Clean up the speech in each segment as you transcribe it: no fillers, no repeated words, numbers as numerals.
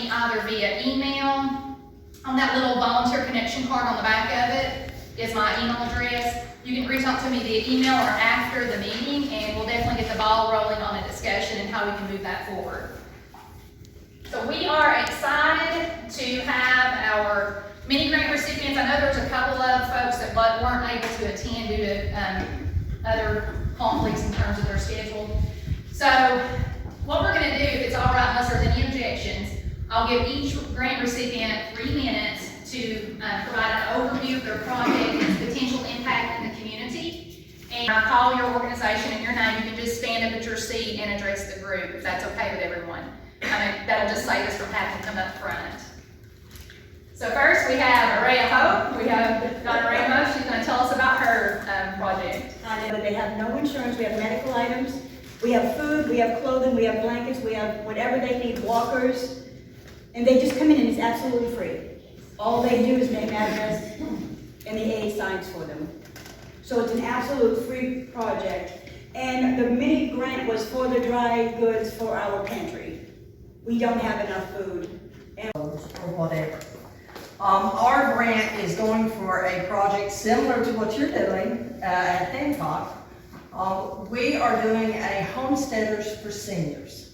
me either via email. On that little volunteer connection card on the back of it is my email address. You can reach out to me via email or after the meeting, and we'll definitely get the ball rolling on a discussion and how we can move that forward. So we are excited to have our mini grant recipients. I know there's a couple of folks that weren't able to attend due to other conflicts in terms of their schedule. So what we're going to do, if it's all right, unless there's any objections, I'll give each grant recipient 3 minutes to provide an overview of their project and its potential impact in the community. And I'll call your organization and your name. You can just stand up at your seat and address the group, if that's okay with everyone. That'll just save us from having to come up front. So first we have Array of Hope. We have Dr. Ramos. She's going to tell us about her project. They have no insurance. We have medical items. We have food. We have clothing. We have blankets. We have whatever they need, walkers. And they just come in and it's absolutely free. All they do is name, address, and the A signs for them. So it's an absolute free project. And the mini grant was for the dry goods for our pantry. We don't have enough food. Or whatever. Our grant is going for a project similar to what you're doing at Hancock. We are doing a Homesteaders for Seniors.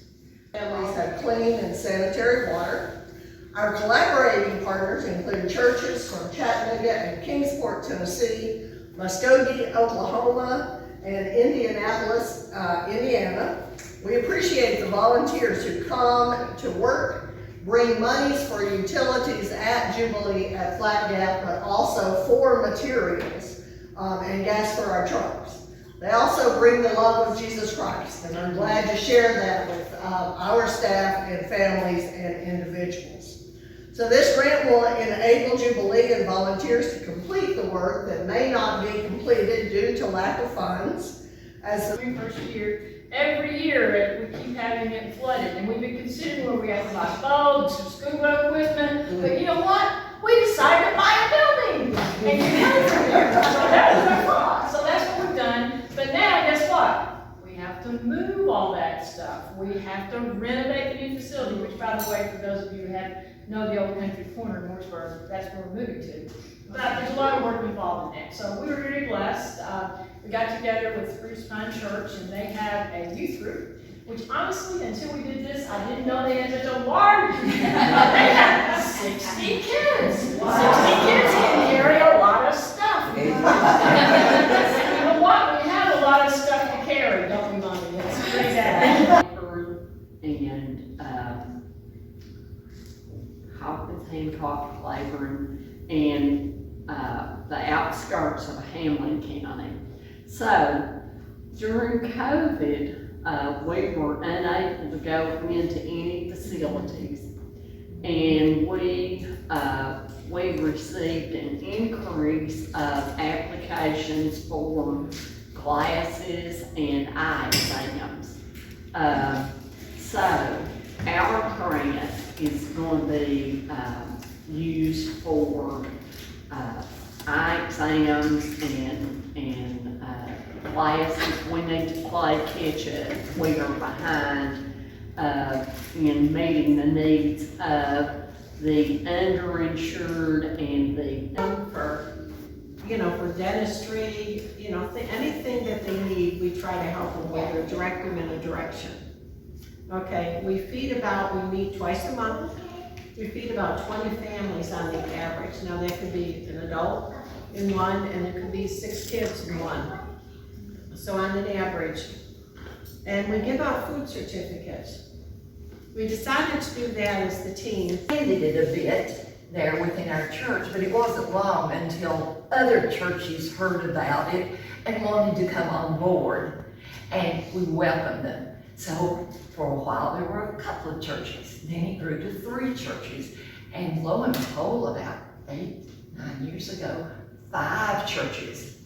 Families have clean and sanitary water. Our collaborating partners include churches from Chattanooga and Kingsport, Tennessee, Muskogee, Oklahoma, and Indianapolis, Indiana. We appreciate the volunteers who come to work, bring monies for utilities at Jubilee at Flat Gap, but also for materials and gas for our trucks. They also bring the love of Jesus Christ, and I'm glad to share that with our staff and families and individuals. So this grant will enable Jubilee and volunteers to complete the work that may not be completed due to lack of funds. As the first year, every year we keep having it flooded, and we've been considering where we have to buy boats and scuba equipment, but you know what? We decided to buy a building, and you pay for it. So that was our thought. So that's what we've done. But now, guess what? We have to move all that stuff. We have to renovate the new facility, which, by the way, for those of you who know the old country corner in Rogersville, that's where we're moving to. But there's a lot of work involved in that. So we were really blessed. We got together with Spruce Pine Church, and they have a youth group, which honestly, until we did this, I didn't know they had such a large youth group. They have 60 kids. Wow. 60 kids can carry a lot of stuff. You know what? We have a lot of stuff to carry, don't we, Mommy? That's pretty bad. And Hawkins Hancock, Claiborne, and the outskirts of Hamlin County. So during COVID, we were unable to go into any facilities, and we received an increase of applications for classes and eye exams. So our grant is going to be used for eye exams and classes. We need to play catch up. We are behind in meeting the needs of the underinsured and the for dentistry, anything that they need, we try to help them with or direct them in a direction. Okay, we meet twice a month. We feed about 20 families on the average. Now there could be an adult in one, and there could be 6 kids in one. So on an average. And we give out food certificates. We decided to do that as the team. Ended it a bit there within our church, but it wasn't long until other churches heard about it and wanted to come on board, and we welcomed them. So for a while there were a couple of churches, then it grew to 3 churches, and lo and behold, about 8-9 years ago, 5 churches.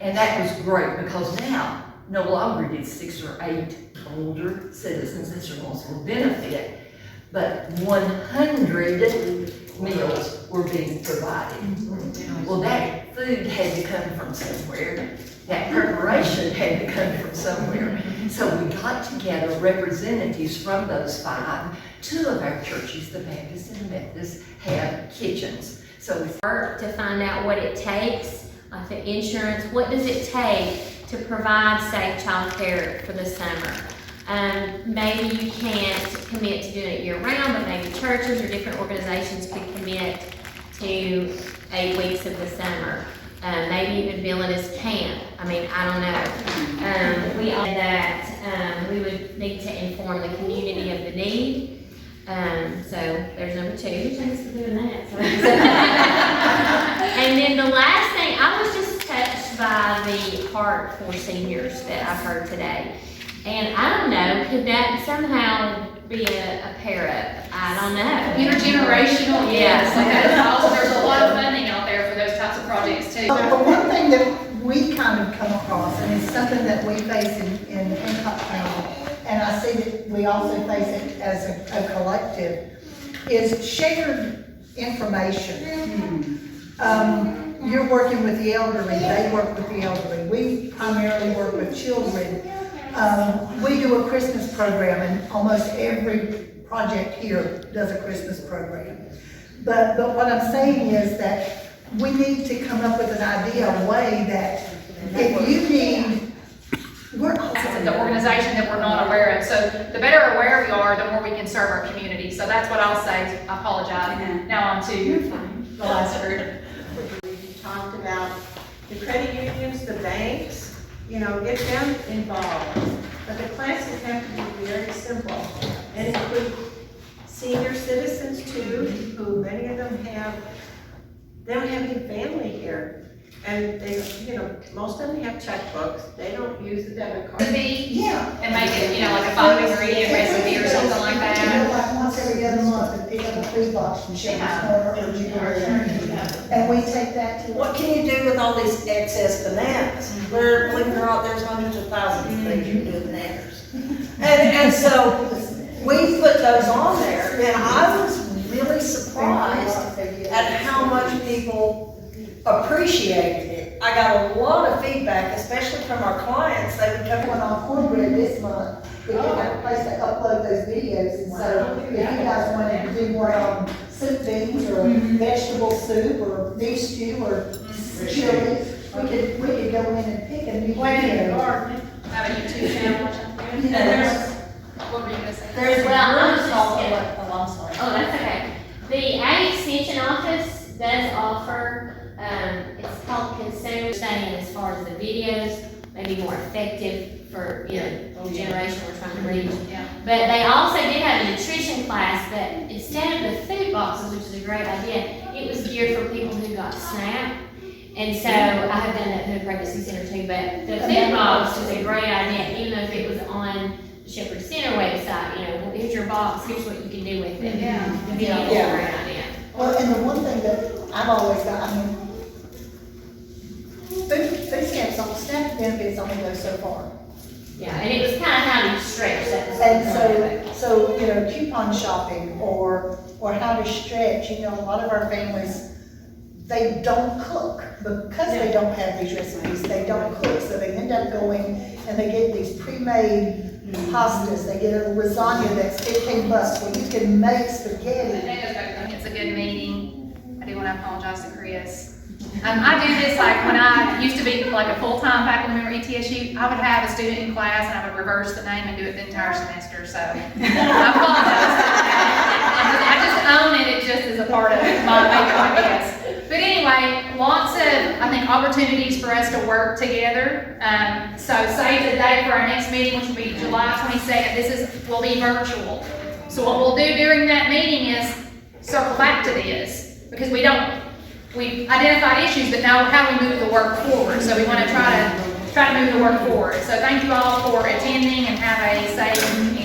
And that was great, because now no longer did 6 or 8 older citizens in Rogersville benefit, but 100 meals were being provided. Well, that food had to come from somewhere, that preparation had to come from somewhere. So we got together representatives from those 5. 2 of our churches, the Baptist and the Methodist, have kitchens. So it's Work to find out what it takes, like the insurance, what does it take to provide safe childcare for the summer? Maybe you can't commit to doing it year round, but maybe churches or different organizations could commit to 8 weeks of the summer. Maybe even bill it as camp. I mean, I don't know. We all that we would need to inform the community of the need. So there's number 2. Thanks for doing that. And then the last thing, I was just touched by the Heart for Seniors that I've heard today. And I don't know, could that somehow be a pair up? I don't know. Intergenerational, yes, like there's a lot of funding out there for those types of projects too. But one thing that we kind of come across, and it's something that we face in Hancock County, and I see that we also face it as a collective, is shared information. You're working with the elderly, they work with the elderly. We primarily work with children. We do a Christmas program, and almost every project here does a Christmas program. But what I'm saying is that we need to come up with an idea, a way that if you need, It's the organization that we're not aware of. So the better aware we are, the more we can serve our community. So that's what I'll say. I apologize. Now on to the last group. We talked about the credit unions, the banks, get them involved. But the classes have to be very simple and include senior citizens too, who many of them they don't have any family here. And they, most of them have checkbooks. They don't use the debit card. yeah. And make it, like a 5-ingredient recipe or something like that. Like once every other month, and pick up a food box from Shepherd's Corner or Jubilee. And we take that to. What can you do with all these excess bananas? Where, believe it or not, there's hundreds of thousands of things you can do with bananas. And so, we put those on there, and I was really surprised at how much people appreciated it. I got a lot of feedback, especially from our clients. They would come Went on cornbread this month, we didn't have a place to upload those videos, and so if you guys wanted to do more on soup beans, or vegetable soup, or beef stew, or chili, we could go in and pick a new video. Have a YouTube channel or something. What were you gonna say? There's Well, groups all over. Oh, I'm sorry. Oh, that's okay. The Ag Extension Office does offer, it's called consumer studying as far as the videos, maybe more effective for, the generation we're trying to reach. Yeah. But they also did have a nutrition class that instead of the food boxes, which is a great idea, it was geared for people who got SNAP. And so I have done that through the pregnancy center too, but the food box is a great idea, even though if it was on the Shepherd Center website, well, here's your box, here's what you can do with it. Yeah. The video is a great idea. Well, and the one thing that I've always got, food stamps on, SNAP benefits only go so far. Yeah, and it was kind of how you stretch that. And so, coupon shopping or how to stretch, a lot of our families, they don't cook because they don't have these recipes, they don't cook, so they end up going and they get these pre-made pastas, they get a lasagna that's $15 where you can make spaghetti. It's a good meeting. I do want to apologize to Chris. I do this like when I used to be like a full-time faculty member at ETSU, I would have a student in class and I would reverse the name and do it the entire semester, so I apologize for that. I just own it, it just is a part of my makeup, I guess. But anyway, lots of, I think, opportunities for us to work together. So save the date for our next meeting, which will be July 22nd. Will be virtual. So what we'll do during that meeting is circle back to this, because we've identified issues, but now how we move the work forward. So we want to try to move the work forward. So thank you all for attending, and have a safe and